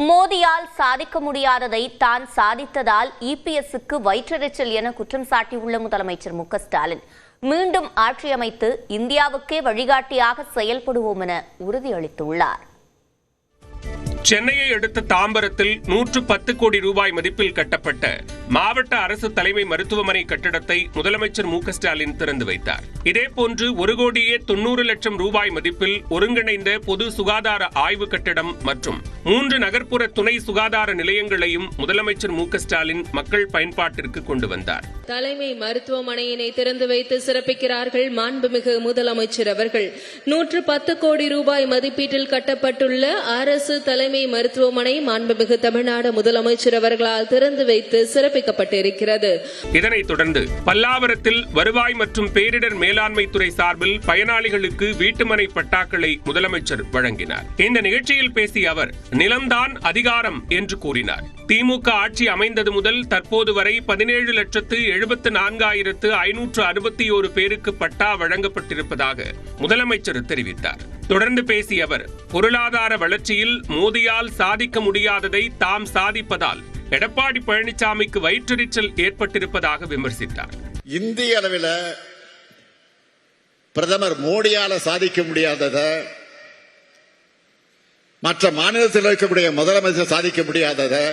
மோடியால் சாதிக்க முடியாததை தான் சாதித்ததால் இபிஎஸ்க்கு வயிற்றெரிச்சல் என குற்றம் சாட்டியுள்ள முதலமைச்சர் மு க ஸ்டாலின் மீண்டும் ஆட்சியமைத்து இந்தியாவுக்கே வழிகாட்டியாக செயல்படுவோம் என உறுதியளித்துள்ளார். சென்னையை அடுத்த தாம்பரத்தில் 110 கோடி ரூபாய் மதிப்பில் கட்டப்பட்ட மாவட்ட அரசு தலைமை மருத்துவமனை கட்டடத்தை முதலமைச்சர் மு க ஸ்டாலின் திறந்து வைத்தார். இதேபோன்று 1,90,00,000 ரூபாய் மதிப்பில் ஒருங்கிணைந்த பொது சுகாதார ஆய்வு கட்டடம் மற்றும் 3 நகர்ப்புற துணை சுகாதார நிலையங்களையும் முதலமைச்சர் மு க ஸ்டாலின் மக்கள் பயன்பாட்டிற்கு கொண்டு வந்தார். தலைமை மருத்துவமனையினை திறந்து வைத்து சிறப்பிக்கிறார்கள் மாண்புமிகு முதலமைச்சர் அவர்கள். 110 கோடி ரூபாய் மதிப்பீட்டில் கட்டப்பட்டுள்ள அரசு தலைமை மருத்துவமனை மாண்புமிகு தமிழ்நாடு முதலமைச்சர் அவர்களால் திறந்து வைத்து சிறப்பிக்கப்பட்டிருக்கிறது. இதனைத் தொடர்ந்து பல்லாவரத்தில் வருவாய் மற்றும் பேரிடர் மேலாண்மை துறை சார்பில் பயனாளிகளுக்கு வீட்டுமனை பட்டாக்களை முதலமைச்சர் வழங்கினார். இந்த நிகழ்ச்சியில் பேசிய அவர் நிலம்தான் அதிகாரம் என்று கூறினார். திமுக ஆட்சி அமைந்தது முதல் தற்போது வரை 17,74,561 பேருக்கு பட்டா வழங்கப்பட்டிருப்பதாக முதலமைச்சர் தெரிவித்தார். தொடர்ந்து பேசிய அவர் பொருளாதார வளர்ச்சியில் மோடியால் சாதிக்க முடியாததை தாம் சாதிப்பதால் எடப்பாடி பழனிசாமிக்கு வயிற்றெரிச்சல் ஏற்பட்டிருப்பதாக விமர்சித்தார். இந்திய அளவில் பிரதமர் மோடியால சாதிக்க முடியாததை மற்ற மாநிலத்தில் இருக்கக்கூடிய முதலமைச்சர் சாதிக்க முடியாததை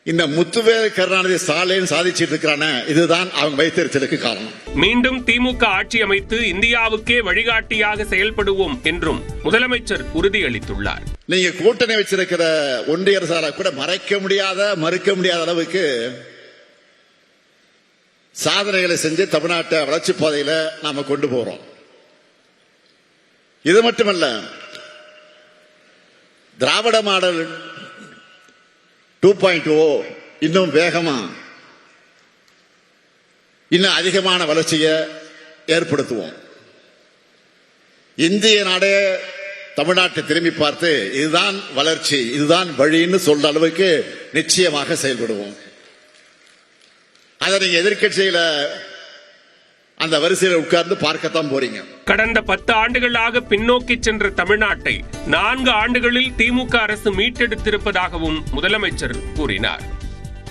இந்த முத்துவேல் கருணாநிதி ஸ்டாலின் சாதிச்சிட்டு இருக்கிறான, இதுதான் அவங்க வைத்திருத்தலுக்கு காரணம். மீண்டும் திமுக ஆட்சி அமைத்து இந்தியாவுக்கே வழிகாட்டியாக செயல்படுவோம் என்றும் முதலமைச்சர் உறுதியளித்துள்ளார். நீங்க கூட்டணி வச்சிருக்கிற ஒன்றிய அரசால கூட மறுக்க முடியாத அளவுக்கு சாதனைகளை செஞ்சு தமிழ்நாட்டை வளர்ச்சி பாதையில நாம கொண்டு போறோம். இது மட்டுமல்ல, திராவிட மாடல் 2.0 இன்னும் வேகமா இன்னும் அதிகமான வளர்ச்சியை ஏற்படுத்துவோம். இந்திய நாடே தமிழ்நாட்டை திரும்பி பார்த்து இதுதான் வளர்ச்சி, இதுதான் வழின்னு சொல்ற அளவுக்கு நிச்சயமாக செயல்படுவோம். அதை நீங்க எதிர்க்கட்சியில அந்த வரிசையில் உட்கார்ந்து பார்க்கத்தான் போறீங்க. கடந்த 10 ஆண்டுகளாக பின்னோக்கி சென்ற தமிழ்நாட்டை 4 ஆண்டுகளில் திமுக அரசு மீட்டெடுத்திருப்பதாகவும் முதலமைச்சர் கூறினார்.